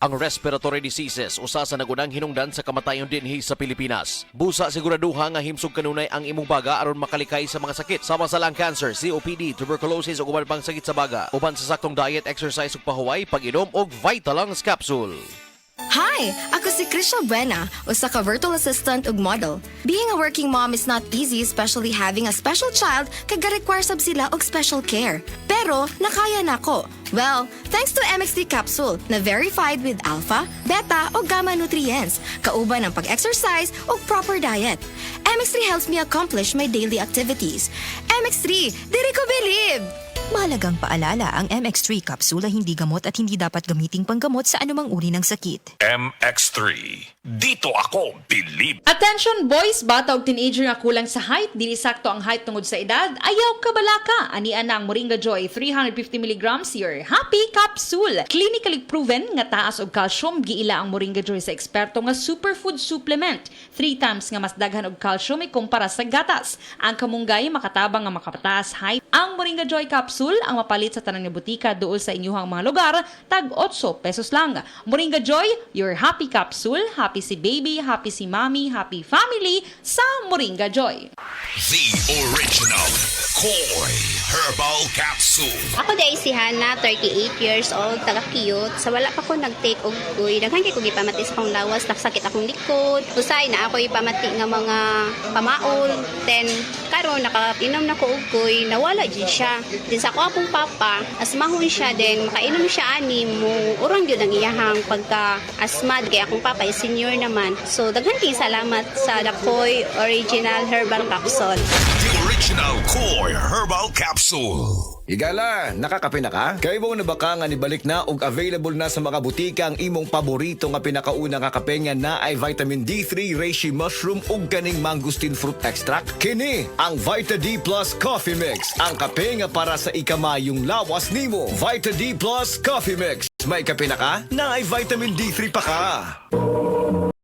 Ang respiratory diseases usa sa nagunang hinungdan sa kamatayon dinhi sa Pilipinas. Busa siguraduha nga himsog kanunay ang imong baga aron makalikay sa mga sakit sama sa lung cancer, COPD, tuberculosis ug uban pang sakit sa baga. Uban sa saktong diet, exercise ug pahuway, pag-inom og Vitalungs capsule. Hi! Ako si Krisha Buena, usa ka virtual assistant ug model. Being a working mom is not easy, especially having a special child kag ga-require sab sila og special care. Pero nakaya nako. Well, thanks to MX3 capsule na verified with alpha, beta o gamma nutrients, kauban ang pag-exercise ug proper diet. MX3 helps me accomplish my daily activities. MX3, diri ko believe! Mahalagang paalala, ang MX3 kapsula hindi gamot at hindi dapat gamiting panggamot sa anumang uri ng sakit. MX3. Dito ako believe. Attention boys, bata ug teenager nga kulang sa height, dili sakto ang height tungod sa edad, ayaw kabalaka. Anian na ang Moringa Joy 350 mg your happy capsule. Clinically proven nga taas og calcium, giila ang Moringa Joy sa eksperto nga superfood supplement. 3 times nga mas daghan og calcium ikumpara sa gatas. Ang kamunggay makatabang nga makapataas height. Ang Moringa Joy capsule ang mapalit sa tanang nga butika duol sa inyuhang mga lugar, tag 8 pesos lang. Moringa Joy, your happy capsule. Happy si baby, happy si mommy, happy family sa Moringa Joy. The original Koi Herbal Capsule. Ako day si Hana, 38 years old, taga-cute. Sa wala pa ko nag-take og kuy. Daghan kay ko gipamati sa akong lawas, nagsakit akong likod. Usay na ako ipamati nga mga pamaol. Then karon nakainom na ko og kuy, nawala jud siya. Then sa ako akong papa, asmahon siya din, makainom siya ani mo. Urang gyud ang iyahang pagka-asmad kay akong papa is senior naman. So daghan kay salamat sa Dakoy Original Herbal Capsule. The original Koi Herbal Capsule. Igala, nakakape na ka? Kay mo na baka nga nibalik na og available na sa mga butika ang imong paborito nga pinakauna nga kape nga na ay vitamin D3, reishi mushroom ug kaning mangosteen fruit extract. Kini ang Vita D Plus Coffee Mix, ang kape nga para sa ikamayong lawas nimo. Vita D Plus Coffee Mix. May kape na ka? Na ay vitamin D3 pa ka.